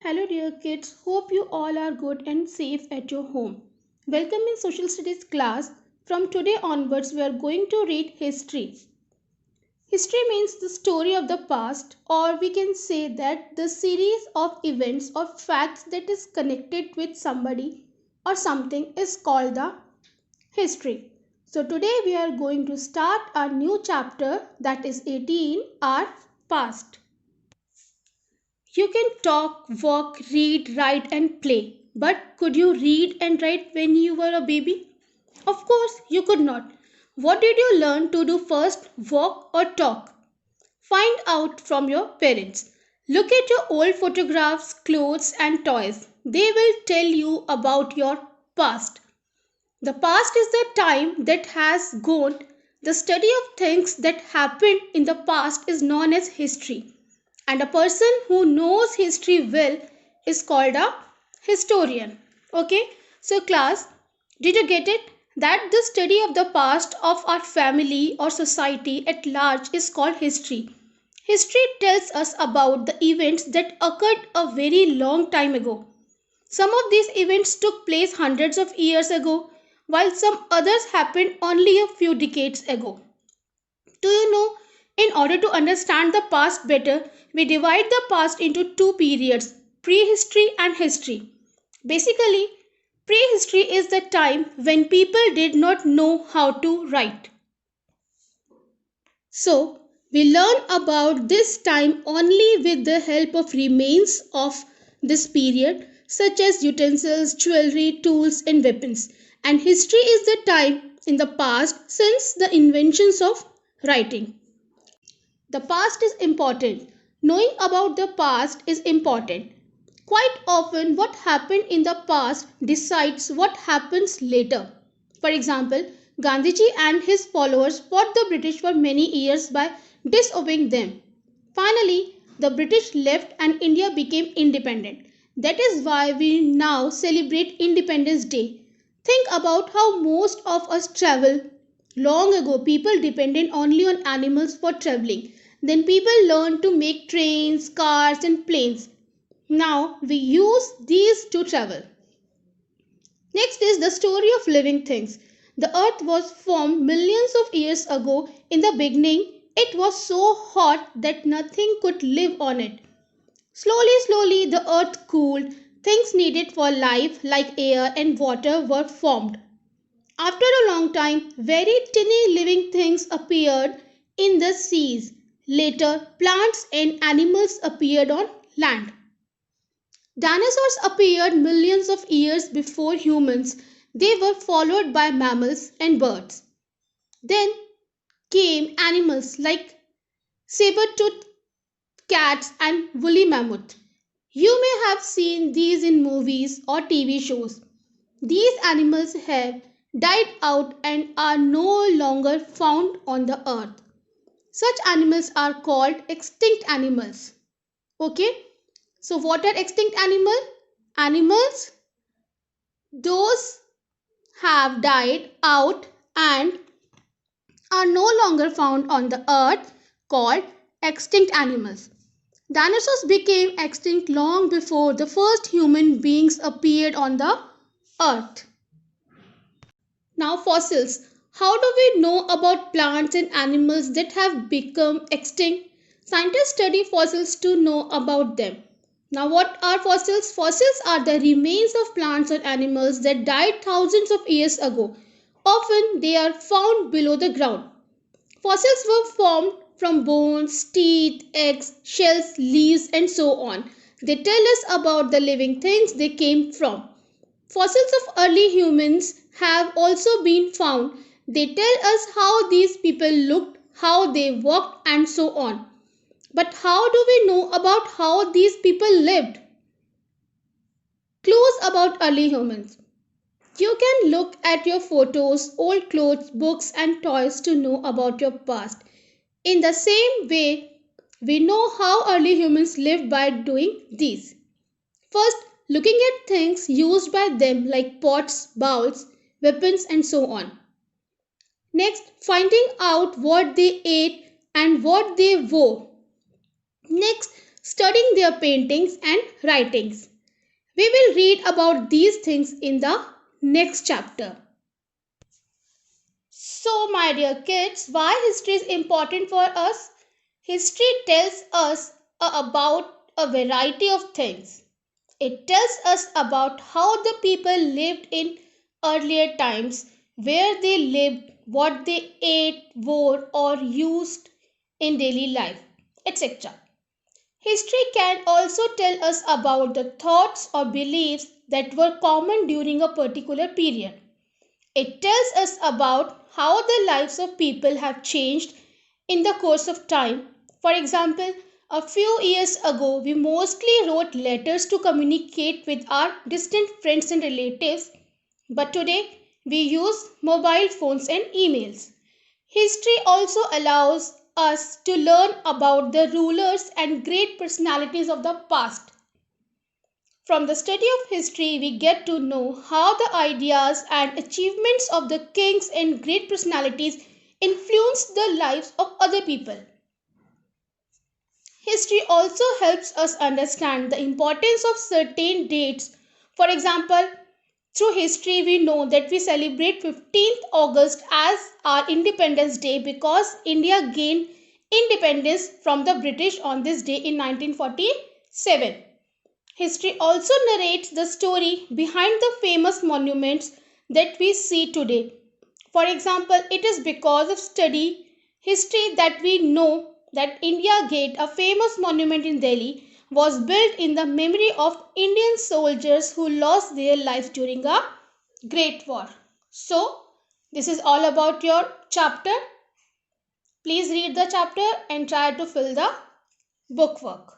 Hello, dear kids. Hope you all are good and safe at your home. Welcome in Social Studies class. From today onwards, we are going to read history. History means the story of the past, or we can say that the series of events or facts that is connected with somebody or something is called the history. So, today we are going to start a new chapter that is 18, our past. You can talk, walk, read, write, and play. But could you read and write when you were a baby? Of course, you could not. What did you learn to do first, walk or talk? Find out from your parents. Look at your old photographs, clothes, and toys. They will tell you about your past. The past is the time that has gone. The study of things that happened in the past is known as history. And a person who knows history well is called a historian. Okay, so class, did you get it? That the study of the past of our family or society at large is called history. History tells us about the events that occurred a very long time ago. Some of these events took place hundreds of years ago, while some others happened only a few decades ago. Do you know? In order to understand the past better, we divide the past into two periods, prehistory and history. Basically, prehistory is the time when people did not know how to write. So, we learn about this time only with the help of remains of this period, such as utensils, jewelry, tools, and weapons. And history is the time in the past since the inventions of writing. The past is important. Knowing about the past is important. Quite often, what happened in the past decides what happens later. For example, Gandhiji and his followers fought the British for many years by disobeying them. Finally, the British left and India became independent. That is why we now celebrate Independence Day. Think about how most of us travel. Long ago, people depended only on animals for traveling. Then people learned to make trains, cars, and planes. Now we use these to travel. Next is the story of living things. The earth was formed millions of years ago. In the beginning, it was so hot that nothing could live on it. Slowly, the earth cooled. Things needed for life, like air and water, were formed. After a long time, very tiny living things appeared in the seas. Later, plants and animals appeared on land. Dinosaurs appeared millions of years before humans. They were followed by mammals and birds. Then came animals like saber-toothed cats and woolly mammoth. You may have seen these in movies or TV shows. These animals have died out and are no longer found on the earth. Such animals are called extinct animals. Okay? So what are extinct animals? Animals those have died out and are no longer found on the earth called extinct animals. Dinosaurs became extinct long before the first human beings appeared on the earth. Now, fossils. How do we know about plants and animals that have become extinct? Scientists study fossils to know about them. Now, what are fossils? Fossils are the remains of plants or animals that died thousands of years ago. Often, they are found below the ground. Fossils were formed from bones, teeth, eggs, shells, leaves, and so on. They tell us about the living things they came from. Fossils of early humans have also been found. They tell us how these people looked, how they walked, and so on. But how do we know about how these people lived? Clues about early humans. You can look at your photos, old clothes, books, and toys to know about your past. In the same way, we know how early humans lived by doing these. First, looking at things used by them like pots, bowls, weapons, and so on. Next, finding out what they ate and what they wore. Next, studying their paintings and writings. We will read about these things in the next chapter. So, my dear kids, why history is important for us? History tells us about a variety of things. It tells us about how the people lived in earlier times, where they lived, what they ate, wore, or used in daily life, etc. History can also tell us about the thoughts or beliefs that were common during a particular period. It tells us about how the lives of people have changed in the course of time. For example, a few years ago, we mostly wrote letters to communicate with our distant friends and relatives, but today we use mobile phones and emails. History also allows us to learn about the rulers and great personalities of the past. From the study of history, we get to know how the ideas and achievements of the kings and great personalities influenced the lives of other people. History also helps us understand the importance of certain dates. For example, through history, we know that we celebrate 15th August as our Independence Day because India gained independence from the British on this day in 1947. History also narrates the story behind the famous monuments that we see today. For example, it is because of study history that we know that India Gate, a famous monument in Delhi, was built in the memory of Indian soldiers who lost their lives during a great war. So, this is all about your chapter. Please read the chapter and try to fill the bookwork.